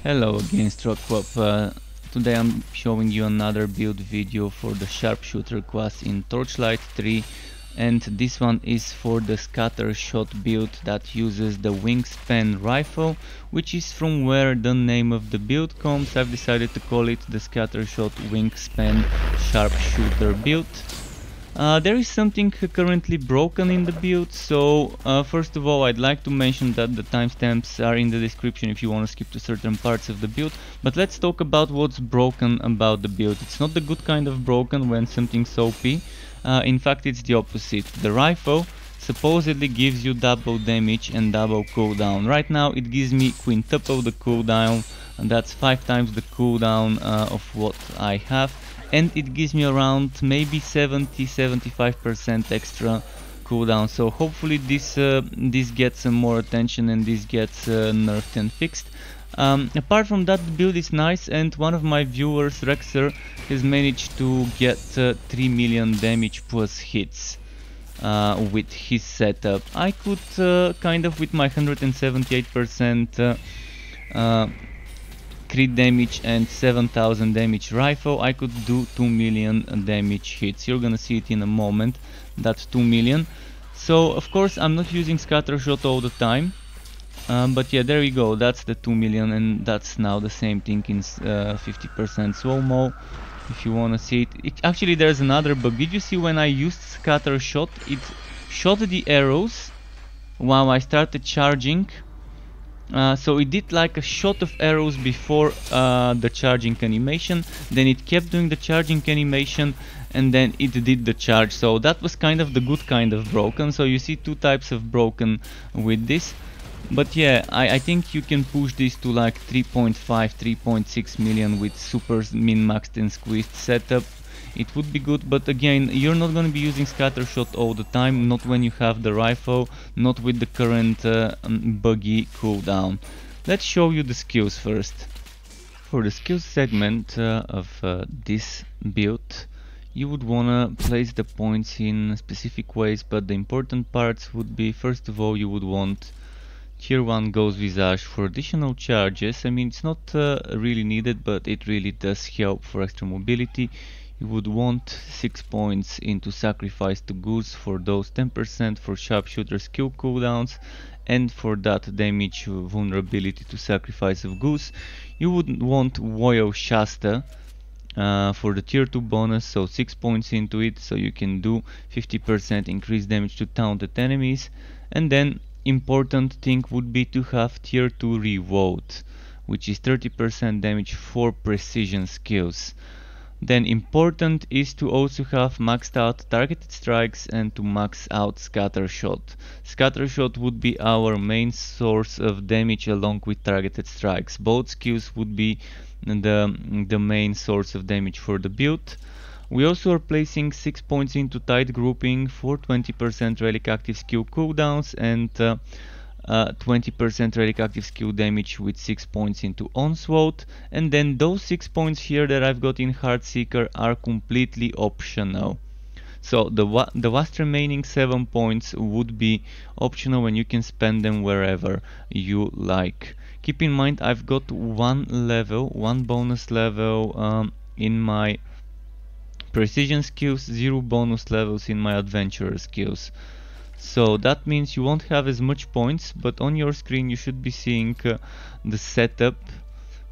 Hello again, Strokwop. Today I'm showing you another build video for the Sharpshooter class in Torchlight 3, and this one is for the Scattershot build that uses the Wingspan rifle, which is from where the name of the build comes. I've decided to call it the Scattershot Wingspan Sharpshooter build. There is something currently broken in the build, so first of all I'd like to mention that the timestamps are in the description if you want to skip to certain parts of the build, but let's talk about what's broken about the build. It's not the good kind of broken when something's OP, in fact it's the opposite. The rifle supposedly gives you double damage and double cooldown. Right now it gives me quintuple the cooldown, and that's 5 times the cooldown of what I have. And it gives me around maybe 70-75% extra cooldown, so hopefully this gets some more attention and this gets nerfed and fixed. Apart from that, the build is nice, and one of my viewers, Rexer, has managed to get 3 million damage plus hits with his setup. I could kind of, with my 178% crit damage and 7000 damage rifle, I could do 2 million damage hits. You're gonna see it in a moment, that's 2 million. So of course I'm not using Scattershot all the time, but yeah, there you go, that's the 2 million, and that's now the same thing in 50% slow-mo if you wanna see it. Actually, there's another bug. Did you see when I used Scattershot, it shot the arrows while I started charging? So it did like a shot of arrows before the charging animation, then it kept doing the charging animation, and then it did the charge. So that was kind of the good kind of broken. So you see two types of broken with this. But yeah, I think you can push this to like 3.5, 3.6 million with super min-maxed and squeezed setup. It would be good, but again, you're not going to be using Scattershot all the time, not when you have the rifle, not with the current buggy cooldown. Let's show you the skills first. For the skills segment of this build, you would want to place the points in specific ways, but the important parts would be, first of all, you would want Tier 1 Ghost Visage for additional charges. I mean, it's not really needed, but it really does help for extra mobility. You would want 6 points into Sacrifice to Goose for those 10% for Sharpshooter skill cooldowns, and for that damage vulnerability to Sacrifice of Goose. You would want Royal Shasta for the tier 2 bonus, so 6 points into it, so you can do 50% increased damage to taunted enemies. And then important thing would be to have tier 2 revolt, which is 30% damage for precision skills. Then important is to also have maxed out Targeted Strikes and to max out Scattershot. Scattershot would be our main source of damage along with Targeted Strikes. Both skills would be the main source of damage for the build. We also are placing 6 points into Tight Grouping for 20% Relic active skill cooldowns and 20% Relic active skill damage with 6 points into Onslaught, and then those 6 points here that I've got in Heartseeker are completely optional. So the last remaining 7 points would be optional, and you can spend them wherever you like. Keep in mind, I've got one bonus level in my precision skills, 0 bonus levels in my adventurer skills. So that means you won't have as much points, but on your screen you should be seeing the setup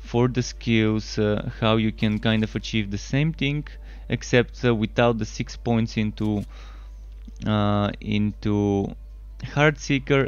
for the skills, how you can kind of achieve the same thing, except without the 6 points into Heartseeker,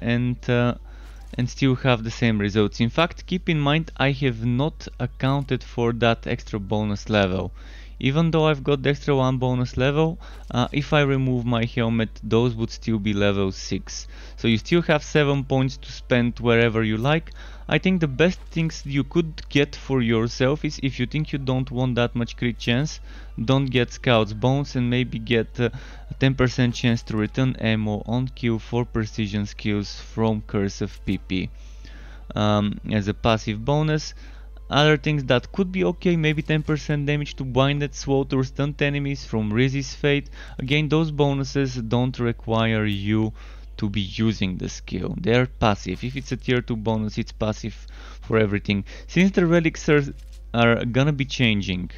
and still have the same results. In fact, keep in mind, I have not accounted for that extra bonus level. Even though I've got the extra 1 bonus level, if I remove my helmet, those would still be level 6. So you still have 7 points to spend wherever you like. I think the best things you could get for yourself is, if you think you don't want that much crit chance, don't get Scout's Bones and maybe get a 10% chance to return ammo on kill for precision skills from Curse of PP as a passive bonus. Other things that could be okay, maybe 10% damage to blinded, sword or stunned enemies from Rizzy's Fate. Again, those bonuses don't require you to be using the skill. They're passive. If it's a tier 2 bonus, it's passive for everything. Since the relics are gonna be changing,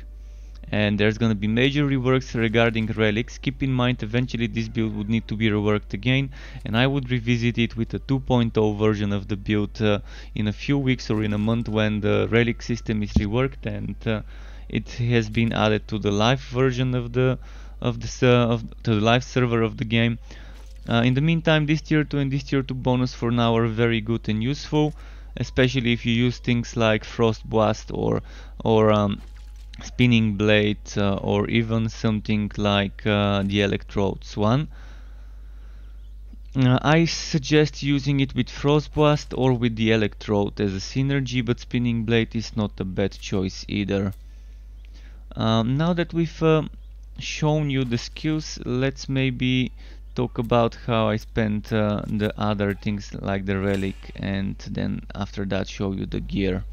and there's gonna be major reworks regarding relics, keep in mind eventually this build would need to be reworked again, and I would revisit it with a 2.0 version of the build in a few weeks or in a month when the relic system is reworked and it has been added to the live version of the live server of the game. In the meantime, this tier 2 and this tier 2 bonus for now are very good and useful, especially if you use things like Frost Blast or Spinning Blade or even something like the Electrodes one. I suggest using it with Frost Blast or with the Electrode as a synergy, but Spinning Blade is not a bad choice either. Now that we've shown you the skills, let's maybe talk about how I spent the other things like the relic, and then after that show you the gear.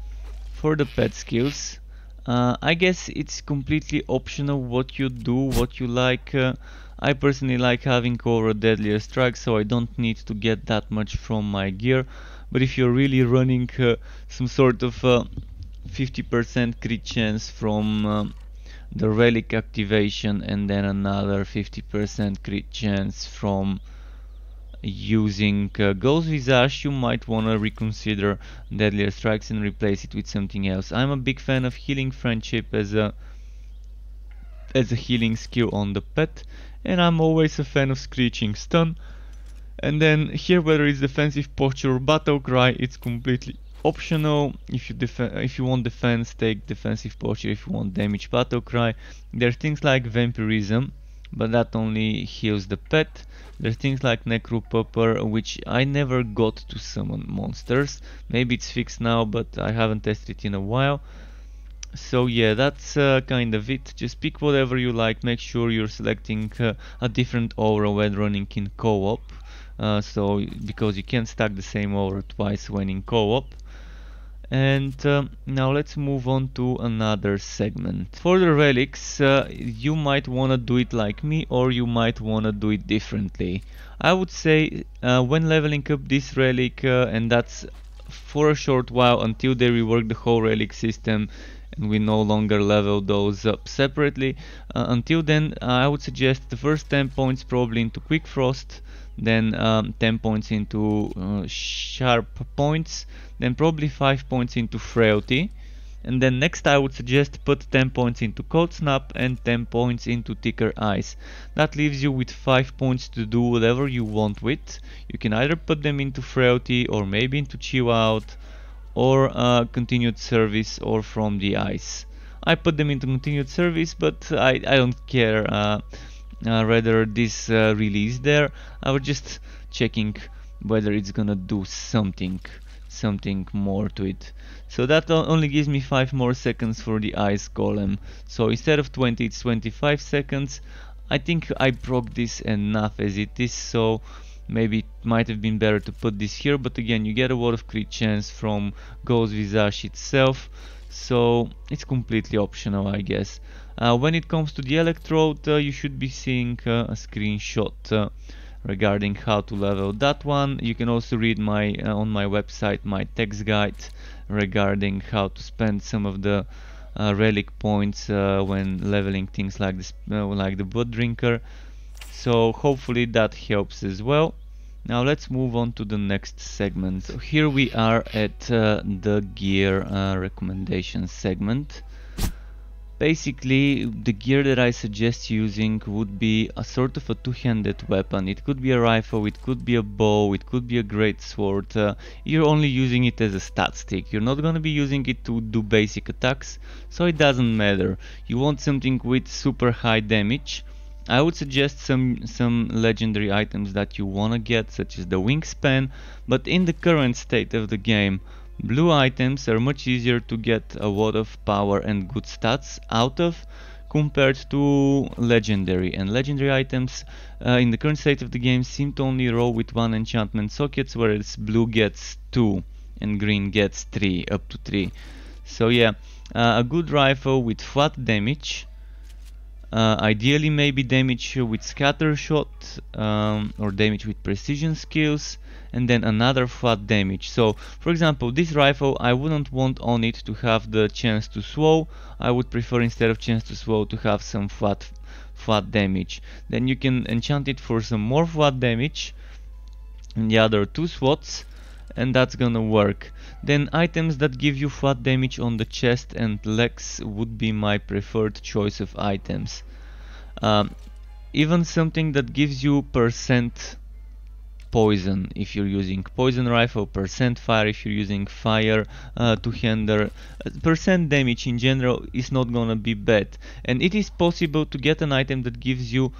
For the pet skills, I guess it's completely optional what you do, what you like. I personally like having over a deadlier strike, so I don't need to get that much from my gear. But if you're really running some sort of 50% crit chance from the relic activation and then another 50% crit chance from using Ghost Visage, you might want to reconsider deadlier strikes and replace it with something else. I'm a big fan of healing friendship as a healing skill on the pet, and I'm always a fan of screeching stun. And then here, whether it's defensive posture or battle cry, it's completely optional. If you want defense, take defensive posture. If you want damage, battle cry. There are things like vampirism, but that only heals the pet. There's things like necropupper, which I never got to summon monsters. Maybe it's fixed now, but I haven't tested it in a while. So yeah, that's kind of it. Just pick whatever you like. Make sure you're selecting a different aura when running in co-op. So because you can't stack the same aura twice when in co-op. And now let's move on to another segment. For the relics, you might want to do it like me, or you might want to do it differently. I would say when leveling up this relic, and that's for a short while until they rework the whole relic system and we no longer level those up separately. Until then, I would suggest the first 10 points probably into Quick Frost, then 10 points into Sharp points, then probably 5 points into Frailty, and then next I would suggest put 10 points into Cold Snap and 10 points into Thicker Ice. That leaves you with 5 points to do whatever you want with. You can either put them into Frailty or maybe into Chill Out or Continued Service or From the Ice. I put them into Continued Service, but I don't care whether this release there. I was just checking whether it's gonna do something more to it. So that only gives me 5 more seconds for the ice golem. So instead of 20, it's 25 seconds. I think I broke this enough as it is, so maybe it might have been better to put this here, but again, you get a lot of crit chance from Ghost Visage itself, so it's completely optional, I guess. When it comes to the Electrode, you should be seeing a screenshot regarding how to level that one. You can also read my on my website my text guide regarding how to spend some of the relic points when leveling things like this, like the Blood Drinker. So hopefully that helps as well. Now let's move on to the next segment. So here we are at the gear recommendations segment. Basically, the gear that I suggest using would be a sort of a two-handed weapon. It could be a rifle, it could be a bow, it could be a great sword. You're only using it as a stat stick. You're not gonna be using it to do basic attacks, so it doesn't matter. You want something with super high damage. I would suggest some legendary items that you wanna get, such as the Wingspan, but in the current state of the game, blue items are much easier to get a lot of power and good stats out of compared to legendary, and legendary items in the current state of the game seem to only roll with 1 enchantment sockets, whereas blue gets 2 and green gets 3, up to 3. So yeah, a good rifle with flat damage, Ideally maybe damage with Scattershot, or damage with precision skills, and then another flat damage. So for example, this rifle, I wouldn't want on it to have the chance to slow. I would prefer, instead of chance to slow, to have some flat damage. Then you can enchant it for some more flat damage in the other two slots, and that's gonna work. Then items that give you flat damage on the chest and legs would be my preferred choice of items. Even something that gives you percent poison if you're using poison rifle, percent fire if you're using fire two-hander, percent damage in general is not gonna be bad. And it is possible to get an item that gives you,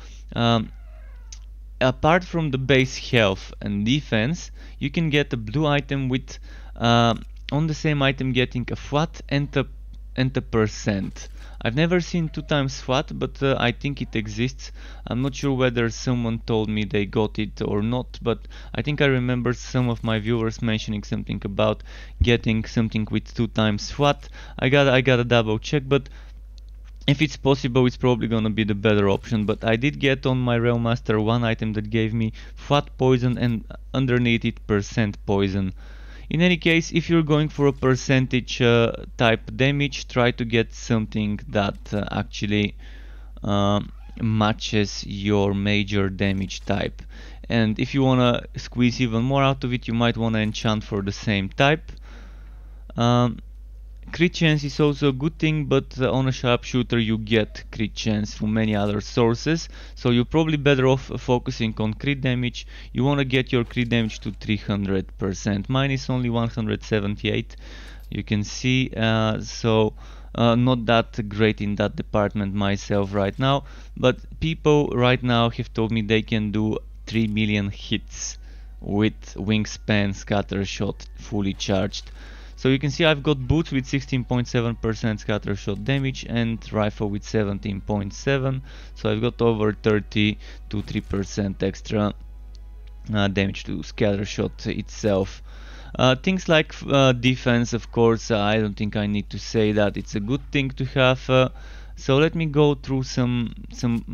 apart from the base health and defense, you can get a blue item with on the same item getting a flat and a percent. I've never seen 2 times flat, but I think it exists. I'm not sure whether someone told me they got it or not, but I think I remember some of my viewers mentioning something about getting something with 2 times flat. I gotta double check, but if it's possible, it's probably gonna be the better option. But I did get on my Realm Master one item that gave me flat poison and underneath it percent poison. In any case, if you're going for a percentage type damage, try to get something that actually matches your major damage type. And if you wanna squeeze even more out of it, you might wanna enchant for the same type. Crit chance is also a good thing, but on a sharpshooter you get crit chance from many other sources, so you're probably better off focusing on crit damage. You want to get your crit damage to 300%. Mine is only 178, you can see, so not that great in that department myself right now, but people right now have told me they can do 3 million hits with Wingspan Scattershot fully charged. So you can see I've got boots with 16.7% scattershot damage and rifle with 17.7, so I've got over 30 to 3% extra damage to scattershot itself. Things like defense, of course, I don't think I need to say that it's a good thing to have. So let me go through some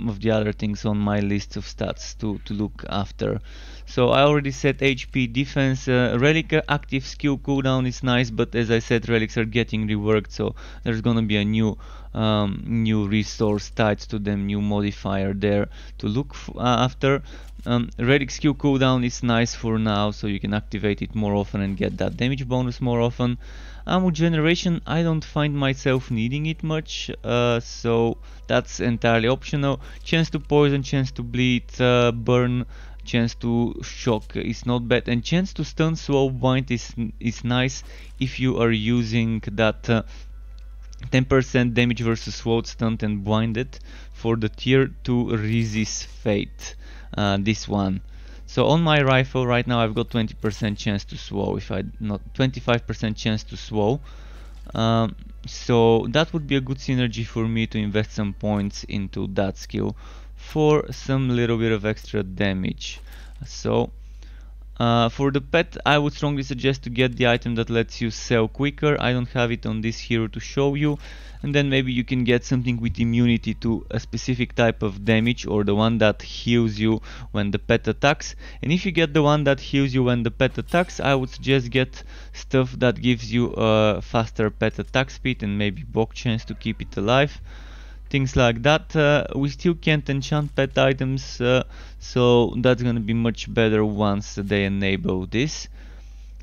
of the other things on my list of stats to look after. So I already said HP, defense, relic active skill cooldown is nice, but as I said, relics are getting reworked, so there's gonna be a new resource tied to them, new modifier there to look after. Relic skill cooldown is nice for now, so you can activate it more often and get that damage bonus more often. Ammo generation, I don't find myself needing it much, so that's entirely optional. Chance to poison, chance to bleed, burn, chance to shock is not bad, and chance to stun, slow, bind is nice if you are using that 10% damage versus slowed, stunned and blinded for the tier 2 resist fate, this one. So on my rifle right now I've got 20% chance to slow, if I not 25% chance to slow. So that would be a good synergy for me to invest some points into that skill for some little bit of extra damage. So for the pet, I would strongly suggest to get the item that lets you sell quicker. I don't have it on this hero to show you. And then maybe you can get something with immunity to a specific type of damage, or the one that heals you when the pet attacks. And if you get the one that heals you when the pet attacks, I would suggest get stuff that gives you a faster pet attack speed and maybe block chance to keep it alive. Things like that. We still can't enchant pet items, so that's gonna be much better once they enable this.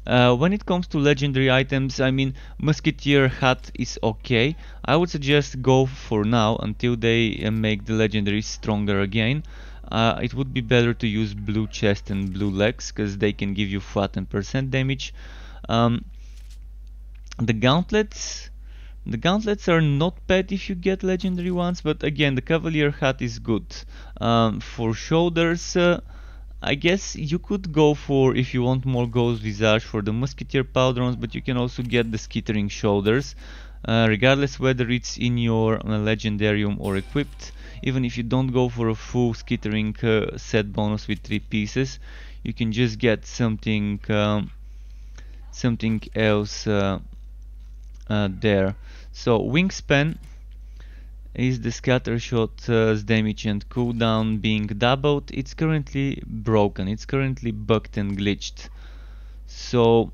When it comes to legendary items, I mean, Musketeer hat is okay. I would suggest go for now until they make the legendaries stronger again. It would be better to use blue chest and blue legs, because they can give you flat and percent damage. The gauntlets are not bad if you get legendary ones, but again, the Cavalier hat is good. For shoulders, I guess you could go for, if you want more Ghost Visage, for the Musketeer pauldrons, but you can also get the Skittering shoulders, regardless whether it's in your legendarium or equipped. Even if you don't go for a full Skittering set bonus with 3 pieces, you can just get something else there. So Wingspan is the Scattershot's damage and cooldown being doubled. It's currently broken, it's currently bugged and glitched. So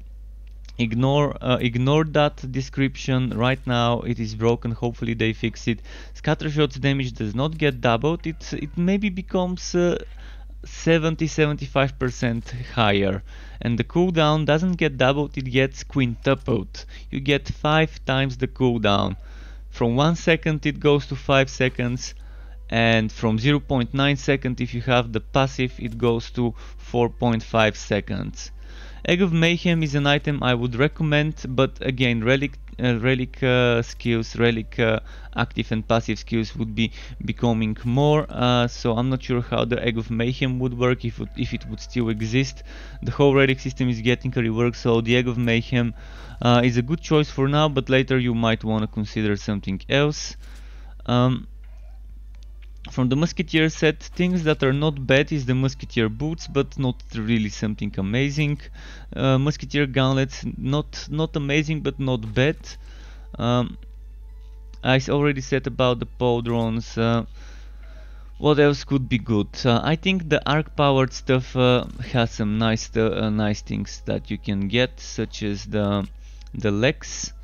ignore that description. Right now it is broken, hopefully they fix it. Scattershot's damage does not get doubled, it maybe becomes 70-75% higher, and the cooldown doesn't get doubled, it gets quintupled. You get 5 times the cooldown. From 1 second it goes to 5 seconds, and from 0.9 second if you have the passive it goes to 4.5 seconds. Egg of Mayhem is an item I would recommend, but again, Relic skills, Relic active and passive skills would be becoming more, so I'm not sure how the Egg of Mayhem would work if it would still exist. The whole Relic system is getting a rework, so the Egg of Mayhem is a good choice for now, but later you might want to consider something else. From the Musketeer set, things that are not bad is the Musketeer boots, but not really something amazing. Musketeer gauntlets, not amazing, but not bad. I already said about the pauldrons. What else could be good? I think the arc-powered stuff has some nice things that you can get, such as the legs.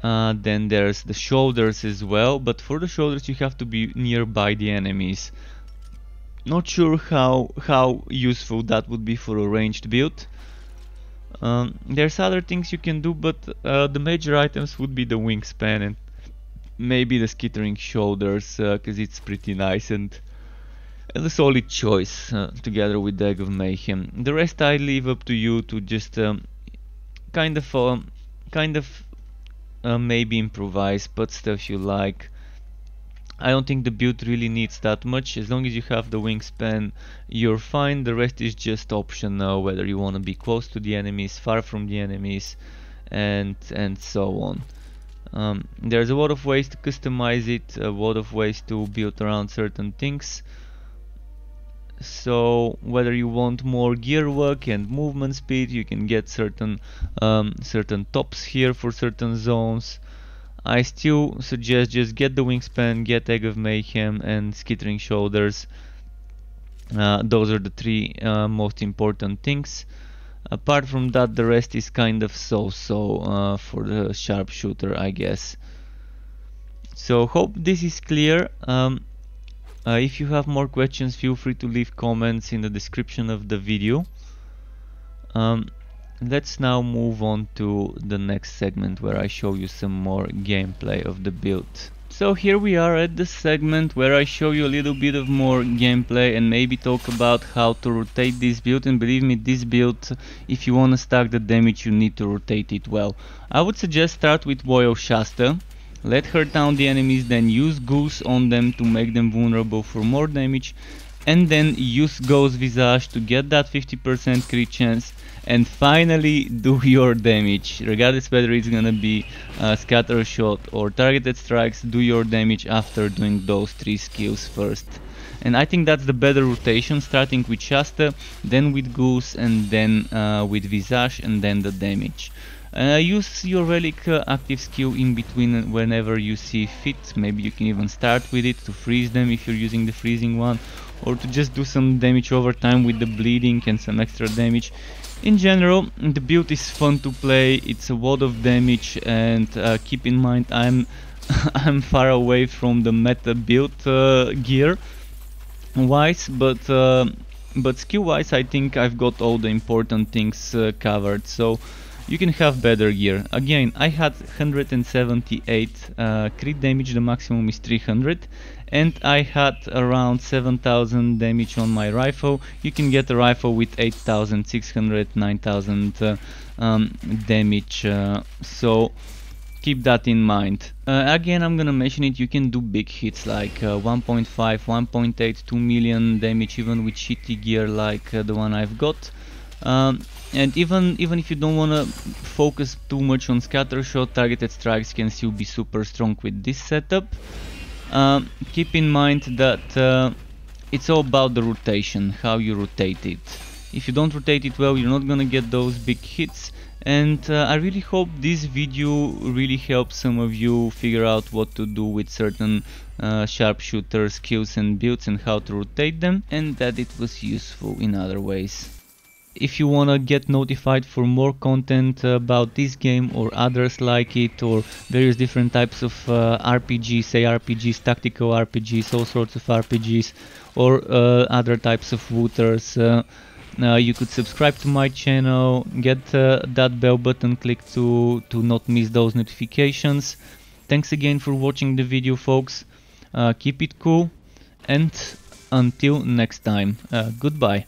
Then there's the shoulders as well, but for the shoulders you have to be nearby the enemies. Not sure how useful that would be for a ranged build. There's other things you can do, but the major items would be the wingspan and maybe the skittering shoulders, because it's pretty nice and a solid choice together with the Egg of Mayhem. The rest I leave up to you to just kind of maybe improvise, put stuff you like. I don't think the build really needs that much. As long as you have the wingspan, you're fine. The rest is just optional, whether you want to be close to the enemies, far from the enemies, and so on. There's a lot of ways to customize it, a lot of ways to build around certain things. So whether you want more gear work and movement speed, you can get certain tops here for certain zones. I still suggest just get the wingspan, get Egg of Mayhem and skittering shoulders. Those are the 3 most important things. Apart from that, the rest is kind of so-so for the Sharpshooter, I guess. So hope this is clear. If you have more questions, feel free to leave comments in the description of the video. Let's now move on to the next segment where I show you some more gameplay of the build. So here we are at the segment where I show you a little bit of more gameplay and maybe talk about how to rotate this build. And believe me, this build, if you want to stack the damage, you need to rotate it well. I would suggest start with Royal Shasta. Let her down the enemies, then use Goose on them to make them vulnerable for more damage, and then use Ghost Visage to get that 50% crit chance, and finally do your damage. Regardless whether it's gonna be Scattershot or Targeted Strikes, do your damage after doing those 3 skills first. And I think that's the better rotation, starting with Shasta, then with Goose, and then with Visage, and then the damage. Use your Relic active skill in between whenever you see fit. Maybe you can even start with it to freeze them if you're using the freezing one, or to just do some damage over time with the bleeding and some extra damage. In general, the build is fun to play, it's a lot of damage, and keep in mind I'm far away from the meta build gear wise, but skill wise I think I've got all the important things covered. So you can have better gear. Again, I had 178 crit damage, the maximum is 300, and I had around 7000 damage on my rifle. You can get a rifle with 8600, 9000 damage, so keep that in mind. Again, I'm gonna mention it, you can do big hits like 1.5, 1.8, 2 million damage even with shitty gear like the one I've got. And even if you don't want to focus too much on Scattershot, Targeted Strikes can still be super strong with this setup. Keep in mind that it's all about the rotation, how you rotate it. If you don't rotate it well, you're not gonna get those big hits. And I really hope this video really helps some of you figure out what to do with certain sharpshooter skills and builds and how to rotate them, and that it was useful in other ways. If you wanna get notified for more content about this game or others like it, or various different types of RPGs, say RPGs, tactical RPGs, all sorts of RPGs, or other types of wooters, you could subscribe to my channel, get that bell button clicked to not miss those notifications. Thanks again for watching the video, folks. Keep it cool, and until next time, goodbye.